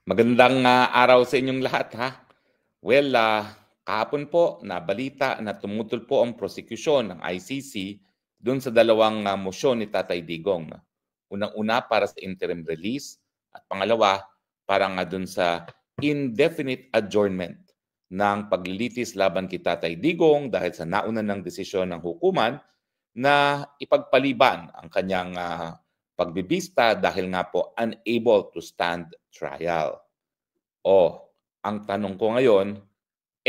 Magandang araw sa inyong lahat ha. Well, kahapon po nabalita na tumutol po ang prosekusyon ng ICC doon sa dalawang mosyon ni Tatay Digong. Unang-una para sa interim release at pangalawa para nga doon sa indefinite adjournment ng paglilitis laban kay Tatay Digong dahil sa nauna ng desisyon ng hukuman na ipagpaliban ang kanyang pagbibista dahil nga po unable to stand trial. Ang tanong ko ngayon,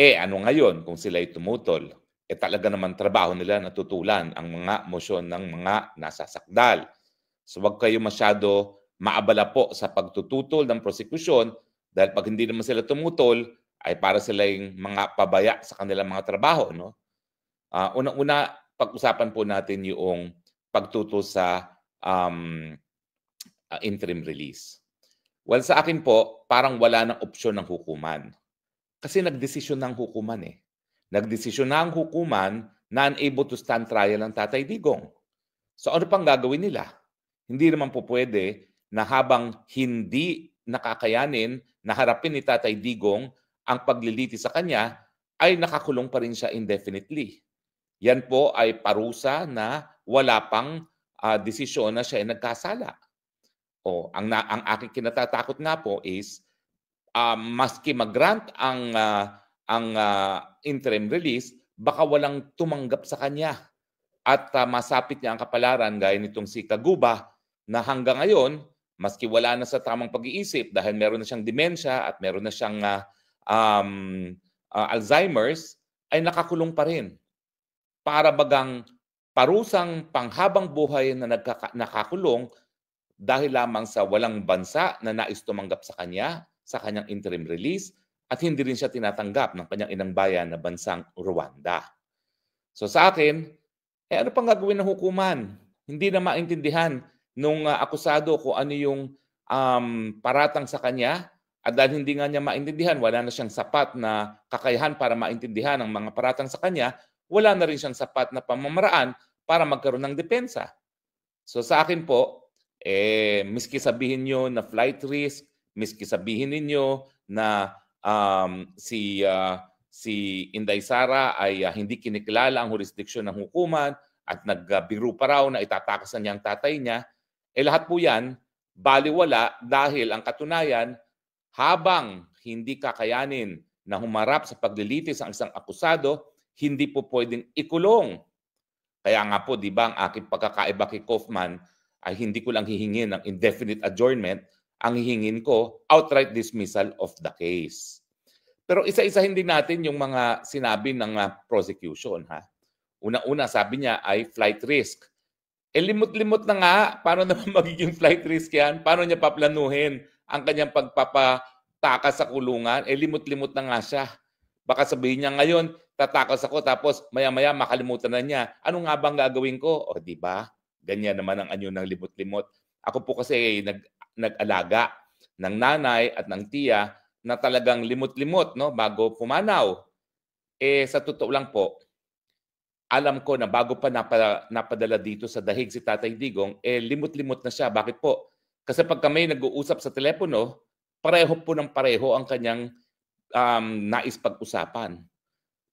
ano ngayon kung sila'y tumutol? Talaga naman trabaho nila na tutulan ang mga mosyon ng mga nasasakdal. So wag kayo masyado maabala po sa pagtututol ng prosekusyon dahil pag hindi naman sila tumutol, ay para silang mga pabaya sa kanilang mga trabaho. No? Unang-una, pag-usapan po natin yung pagtutol sa interim release. Well, sa akin po, parang wala ng opsyon ng hukuman. Kasi nagdesisyon ng hukuman eh. Nagdesisyon na ang hukuman na unable to stand trial ng Tatay Digong. So ano pang gagawin nila? Hindi naman po pwede na habang hindi nakakayanin na harapin ni Tatay Digong ang pagliliti sa kanya, ay nakakulong pa rin siya indefinitely. Yan po ay parusa na wala pang desisyon na siya ay nagkasala. Ang aking kinatatakot nga po is maski mag-grant ang interim release, baka walang tumanggap sa kanya at masapit niya ang kapalaran gaya nitong si Kaguba na hanggang ngayon, maski wala na sa tamang pag-iisip dahil meron na siyang demensya at meron na siyang Alzheimer's, ay nakakulong pa rin. Para bagang parusang panghabang buhay na nakakulong dahil lamang sa walang bansa na nais tumanggap sa kanyang interim release at hindi rin siya tinatanggap ng kanyang inang bayan na bansang Rwanda. So sa akin, ano pang gagawin ng hukuman? Hindi na maintindihan nung akusado kung ano yung paratang sa kanya at dahil hindi nga niya maintindihan, wala na siyang sapat na kakayahan para maintindihan ang mga paratang sa kanya, wala na rin siyang sapat na pamamaraan para magkaroon ng depensa. So sa akin po, miski sabihin nyo na flight risk, miski sabihin ninyo na si Inday Sara ay hindi kinikilala ang jurisdiksyon ng hukuman at nagbiro pa raw na itatakasan niya ang tatay niya, lahat po yan baliwala dahil ang katunayan, habang hindi kakayanin na humarap sa paglilitis ang isang akusado, hindi po pwedeng ikulong. Kaya nga po, di ba, ang aking pagkakaiba kay Kaufman ay hindi ko lang hihingin ng indefinite adjournment, ang hihingin ko outright dismissal of the case. Pero isa-isahin din natin yung mga sinabi ng prosecution. Una-una, sabi niya ay flight risk. Limot-limot na nga, paano naman magiging flight risk yan? Paano niya paplanuhin ang kanyang pagpapatakas sa kulungan? Limot-limot na nga siya. Baka sabihin niya ngayon, tatakas ako tapos maya-maya makalimutan na niya. Ano nga bang gagawin ko? Di ba? Ganyan naman ang anyo ng limot-limot. Ako po kasi nag-alaga ng nanay at ng tiya na talagang limot-limot bago pumanaw. Sa totoo lang po, alam ko na bago pa napadala dito sa dahig si Tatay Digong, limot-limot na siya. Bakit po? Kasi pag kami nag-uusap sa telepono, pareho po ng pareho ang kanyang nais pag-usapan.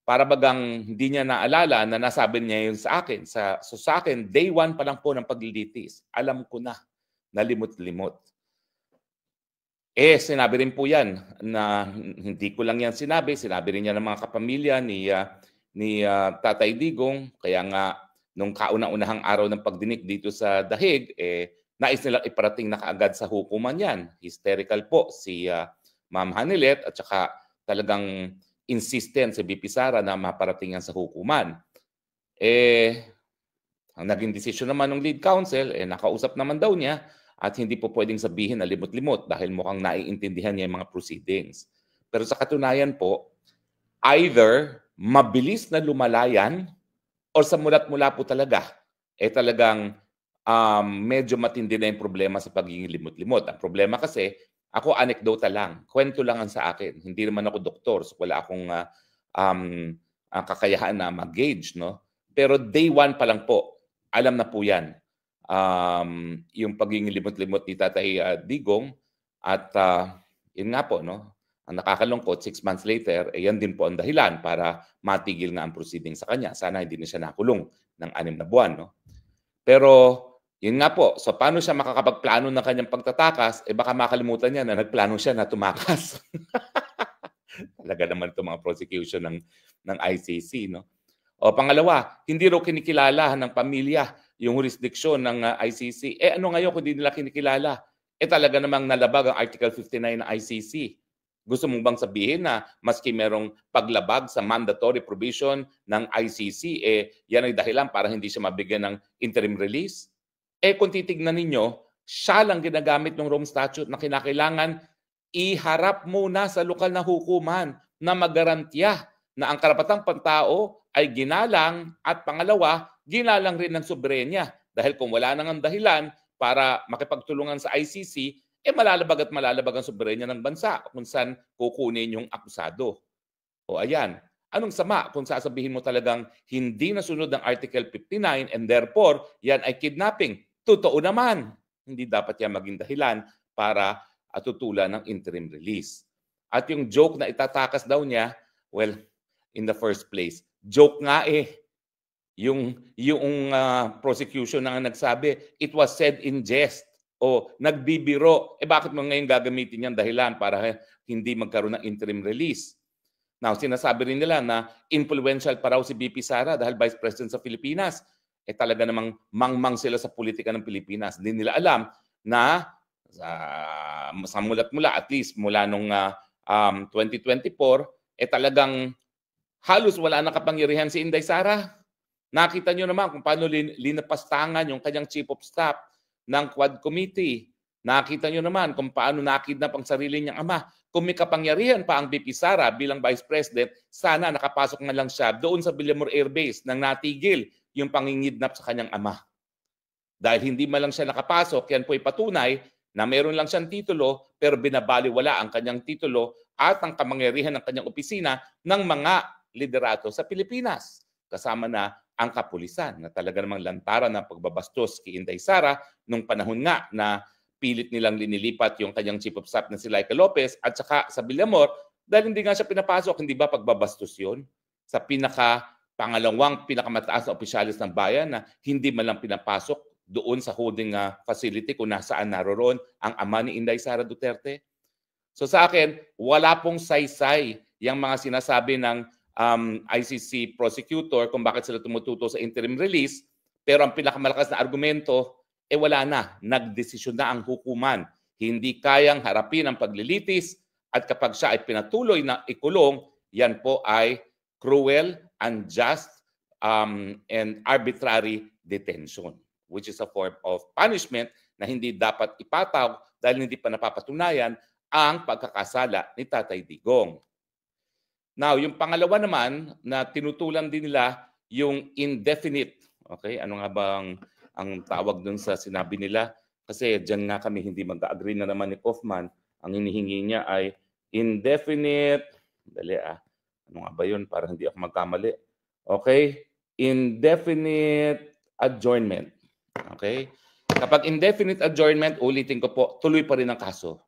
Para bagang hindi niya naalala na nasabi niya yun sa akin. So sa akin, day one pa lang po ng paglilitis, alam ko na limot-limot. Sinabi rin po yan na hindi ko lang yan sinabi rin niya ng mga kapamilya ni Tatay Digong. Kaya nga, nung kauna-unahang araw ng pagdinig dito sa dahig, nais nilang iparating na kaagad sa hukuman yan. Hysterical po si Ma'am Hanilet at saka talagang insistent si BP Sara na maparating yan sa hukuman. Ang naging desisyon naman ng lead counsel, nakausap naman daw niya at hindi po pwedeng sabihin na limot-limot dahil mukhang naiintindihan niya yung mga proceedings. Pero sa katunayan po, either mabilis na lumalayan or sa mulat-mula po talaga, talagang medyo matindi na yung problema sa pagiging limot-limot. Ang problema kasi, ako anekdota lang, kwento lang ang sa akin. Hindi naman ako doktor, so wala akong kakayahan na mag-gauge. Pero day one pa lang po, alam na po yan. Yung pagiging limot-limot ni Tatay Digong at Yun nga po, no? Ang nakakalungkot, 6 months later, yan din po ang dahilan para matigil nga ang proceeding sa kanya. Sana hindi na siya nakulong ng 6 na buwan, no? Pero yun nga po, so paano siya makakapagplano ng kanyang pagtatakas, baka makalimutan niya na nagplano siya na tumakas. Talaga naman itong mga prosecution ng ICC, no? O pangalawa, hindi raw kinikilala ng pamilya yung jurisdiction ng ICC. Ano ngayon kung hindi nila kinikilala? Talaga namang nalabag ang Article 59 ng ICC. Gusto mong bang sabihin na maski merong paglabag sa mandatory provision ng ICC, yan ay dahilan para hindi siya mabigyan ng interim release? Kung titignan ninyo, siya lang ginagamit ng Rome Statute na kinakailangan iharap muna sa lokal na hukuman na magarantiya na ang karapatang pantao ay ginalang at pangalawa, ginalang rin ng soberenya. Dahil kung wala nang ang dahilan para makipagtulungan sa ICC, malalabag at malalabag ang soberenya ng bansa kung saan kukunin yung akusado. O ayan, anong sama kung sasabihin mo talagang hindi nasunod ang Article 59 and therefore yan ay kidnapping? Totoo naman, hindi dapat yan maging dahilan para tutulan ng interim release. At yung joke na itatakas daw niya, well, in the first place, joke nga yung prosecution na nagsabi, it was said in jest o nagbibiro. Bakit mo ngayon gagamitin yan dahilan para hindi magkaroon ng interim release? Now, sinasabi rin nila na influential pa raw si BP Sara dahil Vice President sa Pilipinas. Talaga namang mangmang sila sa politika ng Pilipinas. Hindi nila alam na sa mulat-mula, at least mula nung 2024, talagang halos wala na kapangyarihan si Inday Sara. Nakita nyo naman kung paano linapastangan yung kanyang chief of staff ng Quad Committee. Nakita nyo naman kung paano nakidnap ang sarili niyang ama. Kung may kapangyarihan pa ang BP Sara bilang Vice President, sana nakapasok na lang siya doon sa Villamor Air Base nang natigil yung pangingidnap sa kanyang ama. Dahil hindi man lang siya nakapasok, yan po ay patunay na meron lang siyang titulo pero binabaliwala ang kanyang titulo at ang kamangyarihan ng kanyang opisina ng mga liderato sa Pilipinas. Kasama na ang kapulisan na talaga namang lantaran ng pagbabastos kay Inday Sara nung panahon nga na pilit nilang linilipat yung kanyang chief of staff na si Laika Lopez at saka sa Villamor dahil hindi nga siya pinapasok. Hindi ba pagbabastos yun? Sa pangalawang pinakamataas na opisyalis ng bayan na hindi man lang pinapasok doon sa holding facility kung nasaan naroon ang ama ni Inday Sara Duterte. So sa akin, wala pong saysay yung mga sinasabi ng ICC prosecutor kung bakit sila tumututo sa interim release, pero ang pinakamalakas na argumento, wala na. Nagdesisyon na ang hukuman. Hindi kayang harapin ang paglilitis at kapag siya ay pinatuloy na ikulong, yan po ay cruel, unjust, and arbitrary detention, which is a form of punishment na hindi dapat ipataw dahil hindi pa napapatunayan ang pagkakasala ni Tatay Digong. Now, yung pangalawa naman na tinutulan din nila yung indefinite. Okay? Ano nga ba ang tawag dun sa sinabi nila? Kasi dyan nga kami hindi mag-agree na naman ni Kaufman. Ang hinihingi niya ay indefinite. Dali Ano nga ba yun? Para hindi ako magkamali. Okay? Indefinite adjournment. Okay? Kapag indefinite adjournment, ulitin ko po, tuloy pa rin ang kaso.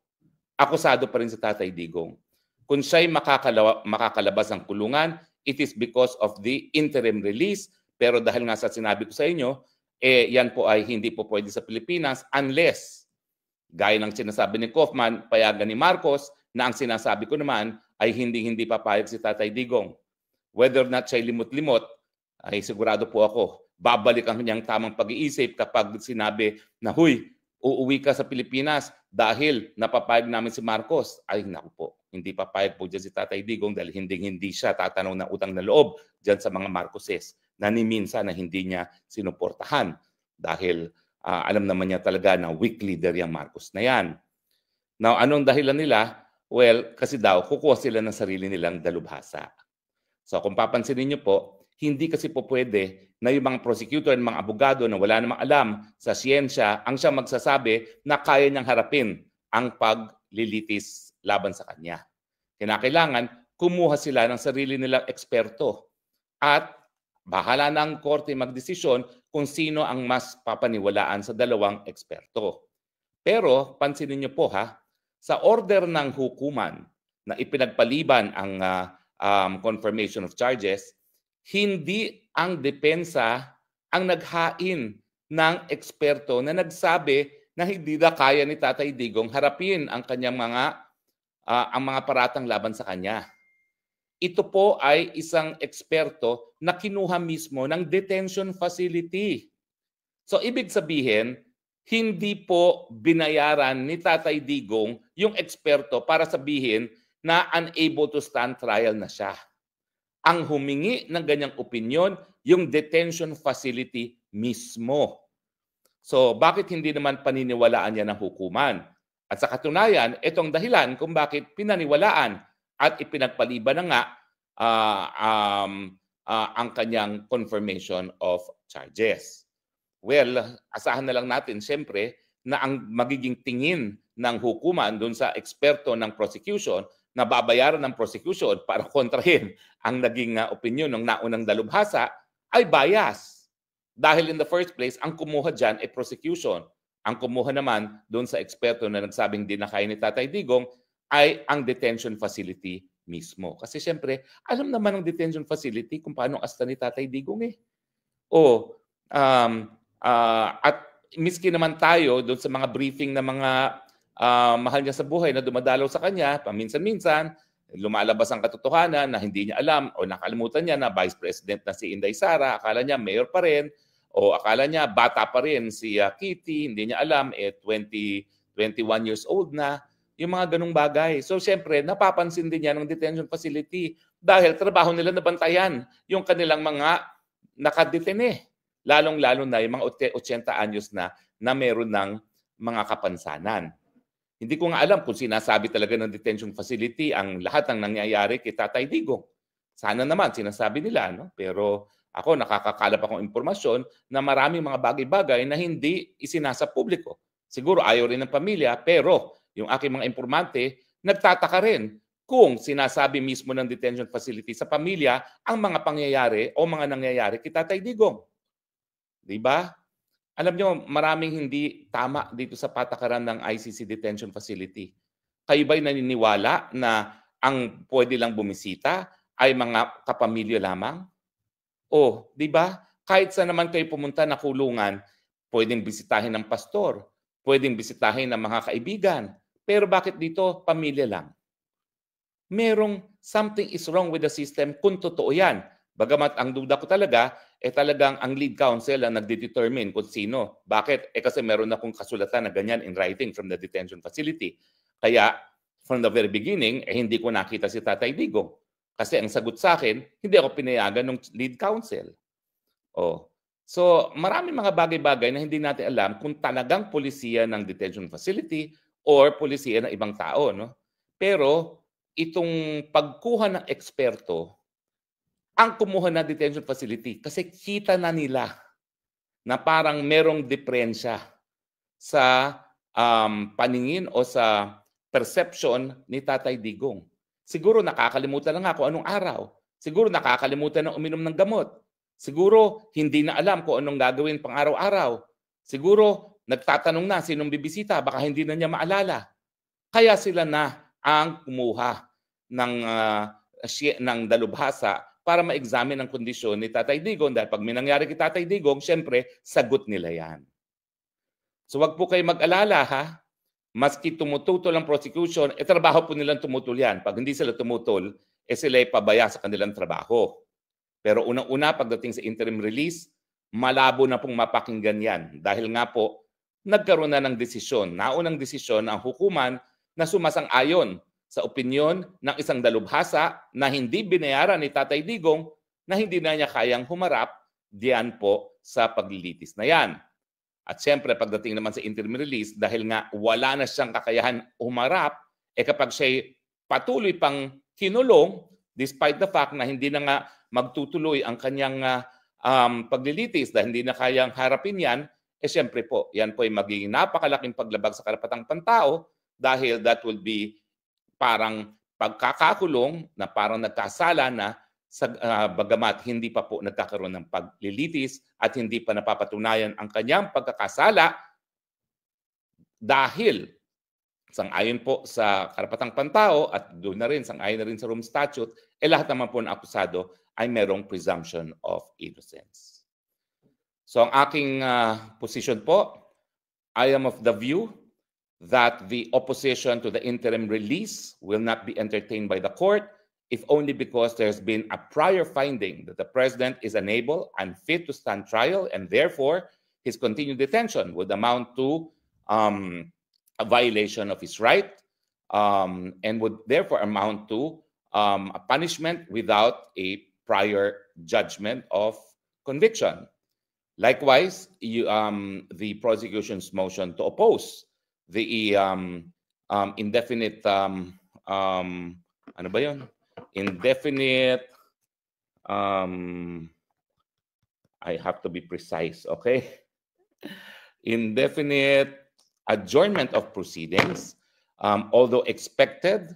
Akusado pa rin si Tatay Digong. Kung siya'y makakalabas ng kulungan, it is because of the interim release. Pero dahil nga sa sinabi ko sa inyo, yan po ay hindi po pwede sa Pilipinas unless, gaya ng sinasabi ni Kaufman, payagan ni Marcos, na ang sinasabi ko naman ay hindi papayag si Tatay Digong. Whether or not siya'y limot-limot, ay sigurado po ako, babalik ang kanyang tamang pag-iisip kapag sinabi na, huy, uuwi ka sa Pilipinas dahil napapayag namin si Marcos. Ay, naku po, hindi papayag po dyan si Tatay Digong dahil hindi siya tatanaw ng utang na loob dyan sa mga Marcoses na ni minsan na hindi niya sinuportahan dahil alam naman niya talaga na weak leader yung Marcos na yan. Now, anong dahilan nila? Well, kasi daw, kukuha sila ng sarili nilang dalubhasa. So, kung papansinin niyo po, hindi kasi po pwede na yung mga prosecutor at mga abogado na wala namang alam sa siyensya ang siya magsasabi na kaya niyang harapin ang paglilitis laban sa kanya. Kinakailangan kumuha sila ng sarili nilang eksperto at bahala na ang korte magdesisyon kung sino ang mas papaniwalaan sa dalawang eksperto. Pero pansinin niyo po sa order ng hukuman na ipinagpaliban ang confirmation of charges, hindi ang depensa ang naghain ng eksperto na nagsabi na hindi na kaya ni Tatay Digong harapin ang kanyang ang mga paratang laban sa kanya. Ito po ay isang eksperto na kinuha mismo ng detention facility. So ibig sabihin, hindi po binayaran ni Tatay Digong yung eksperto para sabihin na unable to stand trial na siya. Ang humingi ng ganyang opinyon, yung detention facility mismo. So bakit hindi naman paniniwalaan yan ng hukuman? At sa katunayan, itong dahilan kung bakit pinaniwalaan at ipinagpaliban na nga ang kanyang confirmation of charges. Well, asahan na lang natin siyempre na ang magiging tingin ng hukuman doon sa eksperto ng prosecution na babayaran ng prosecution para kontrahin ang naging opinion ng naunang dalubhasa ay bias. Dahil in the first place, ang kumuha dyan ay prosecution. Ang kumuha naman doon sa eksperto na nagsabing di na kaya ni Tatay Digong ay ang detention facility mismo. Kasi siyempre, alam naman ng detention facility kung paano asta ni Tatay Digong eh. At miski naman tayo doon sa mga briefing na mga mahal niya sa buhay na dumadalaw sa kanya, paminsan-minsan, lumalabas ang katotohanan na hindi niya alam o nakalimutan niya na Vice President na si Inday Sara, akala niya mayor pa rin, o akala niya bata pa rin si Kitty, hindi niya alam, 21 years old na, yung mga ganung bagay. So siyempre, napapansin din niya ng detention facility dahil trabaho nila na bantayan yung kanilang mga nakadetene. Lalong-lalo na yung mga 80 anyos na meron ng mga kapansanan. Hindi ko nga alam kung sinasabi talaga ng detention facility ang lahat ng nangyayari kay Tatay Digong. Sana naman sinasabi nila, no? Pero ako nakakakalap akong impormasyon na maraming mga bagay-bagay na hindi isinasa publiko. Siguro ayaw rin ng pamilya, pero yung aking mga informante nagtataka rin kung sinasabi mismo ng detention facility sa pamilya ang mga pangyayari o mga nangyayari kay Tatay Digong. Di ba? Alam nyo, maraming hindi tama dito sa patakaran ng ICC detention facility. Kayo ba'y naniniwala na ang pwede lang bumisita ay mga kapamilya lamang? O, di ba? Kahit saan naman kayo pumunta na kulungan, pwedeng bisitahin ng pastor, pwedeng bisitahin ng mga kaibigan. Pero bakit dito pamilya lang? Merong something is wrong with the system kung totoo yan. Bagamat ang duda ko talaga, talagang ang lead counsel ang nagdedetermine kung sino. Bakit? Kasi meron akong kasulatan na ganyan in writing from the detention facility. Kaya, from the very beginning, hindi ko nakita si Tatay Digong. Kasi ang sagot sa akin, hindi ako pinayagan ng lead counsel. So, maraming mga bagay-bagay na hindi natin alam kung talagang polisiya ng detention facility or polisiya ng ibang tao. No? Pero, itong pagkuha ng eksperto, ang kumuha na detention facility kasi kita na nila na parang merong diferensya sa paningin o sa perception ni Tatay Digong. Siguro nakakalimutan na nga kung anong araw. Siguro nakakalimutan na uminom ng gamot. Siguro hindi na alam kung anong gagawin pang araw-araw. Siguro nagtatanong na sinong bibisita, baka hindi na niya maalala. Kaya sila na ang kumuha ng dalubhasa para ma-examine ang kondisyon ni Tatay Digong. Dahil pag may nangyari kay Tatay Digong, siyempre, sagot nila yan. So wag po kayo mag-alala ha. Maski tumututol ang prosecution, trabaho po nilang tumutol yan. Pag hindi sila tumutol, sila ay pabaya sa kanilang trabaho. Pero unang-una, pagdating sa interim release, malabo na pong mapakinggan yan. Dahil nga po, nagkaroon na ng desisyon. Naunang desisyon ang hukuman na sumasang-ayon sa opinyon ng isang dalubhasa na hindi binayaran ni Tatay Digong na hindi na niya kayang humarap diyan po sa paglilitis na yan. At siyempre, pagdating naman sa interim release, dahil nga wala na siyang kakayahan humarap, kapag siya'y patuloy pang kinulong, despite the fact na hindi na nga magtutuloy ang kanyang paglilitis dahil hindi na kayang harapin yan, siyempre po, yan po ay magiging napakalaking paglabag sa karapatang pantao dahil that will be parang pagkakakulong na parang nagkasala na sa bagamat hindi pa po nagkakaroon ng paglilitis at hindi pa napapatunayan ang kanyang pagkakasala dahil sang-ayon po sa karapatang pantao at doon na rin, sang-ayon na rin sa Rome Statute, lahat naman po ng akusado ay merong presumption of innocence. So ang aking position po, I am of the view that the opposition to the interim release will not be entertained by the court if only because there's been a prior finding that the president is unable and fit to stand trial, and therefore his continued detention would amount to a violation of his right and would therefore amount to a punishment without a prior judgment of conviction. Likewise, the prosecution's motion to oppose the indefinite ano ba yun? Indefinite I have to be precise, okay? Indefinite adjournment of proceedings, although expected,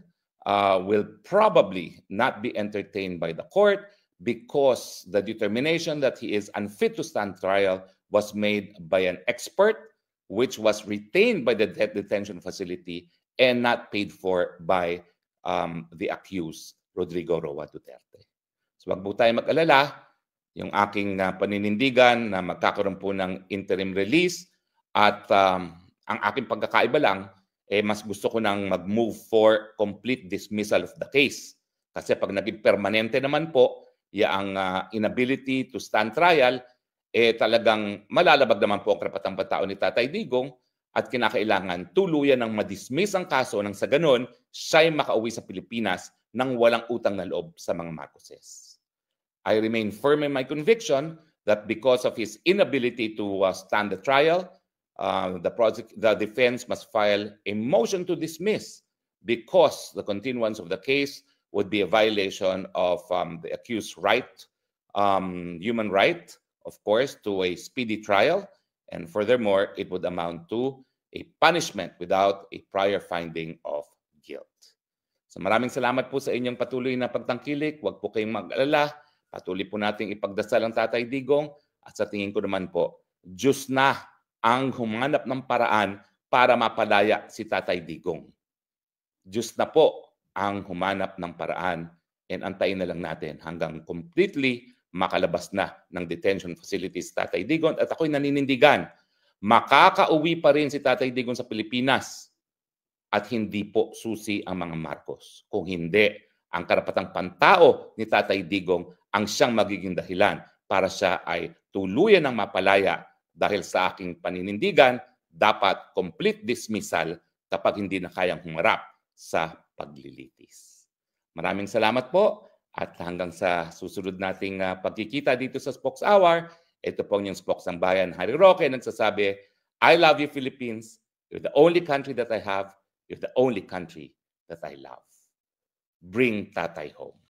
will probably not be entertained by the court because the determination that he is unfit to stand trial was made by an expert, which was retained by the detention facility and not paid for by the accused, Rodrigo Roa Duterte. So wag po tayo mag-alala, yung aking paninindigan na magkakaroon po ng interim release at ang aking pagkakaiba lang, mas gusto ko nang mag-move for complete dismissal of the case. Kasi pag naging permanente naman po, ang inability to stand trial, talagang malalabag naman po ang karapatang pantao ni Tatay Digong at kinakailangan tuluyan ng madismiss ang kaso nang sa ganon, siya'y makauwi sa Pilipinas nang walang utang na loob sa mga Marcoses. I remain firm in my conviction that because of his inability to stand the trial, the defense must file a motion to dismiss because the continuance of the case would be a violation of the accused's right, human right, of course, to a speedy trial. And furthermore, it would amount to a punishment without a prior finding of guilt. So maraming salamat po sa inyong patuloy na pagtangkilik. Huwag po kayong mag-alala. Patuloy po nating ipagdasal ang Tatay Digong. At sa tingin ko naman po, Diyos na ang humanap ng paraan para mapalaya si Tatay Digong. Diyos na po ang humanap ng paraan, and antayin na lang natin hanggang completely makalabas na ng detention facilities Tatay Digong. At ako'y naninindigan, makakauwi pa rin si Tatay Digong sa Pilipinas at hindi po susi ang mga Marcos. Kung hindi, ang karapatang pantao ni Tatay Digong ang siyang magiging dahilan para siya ay tuluyan ng mapalaya dahil sa aking paninindigan, dapat complete dismissal kapag hindi na kayang humarap sa paglilitis. Maraming salamat po at hanggang sa susunod nating pagkikita dito sa Spokes Hour, ito po yung Spokes ng Bayan, Harry Roque, nagsasabi, I love you Philippines, you're the only country that I have, you're the only country that I love. Bring Tatay home.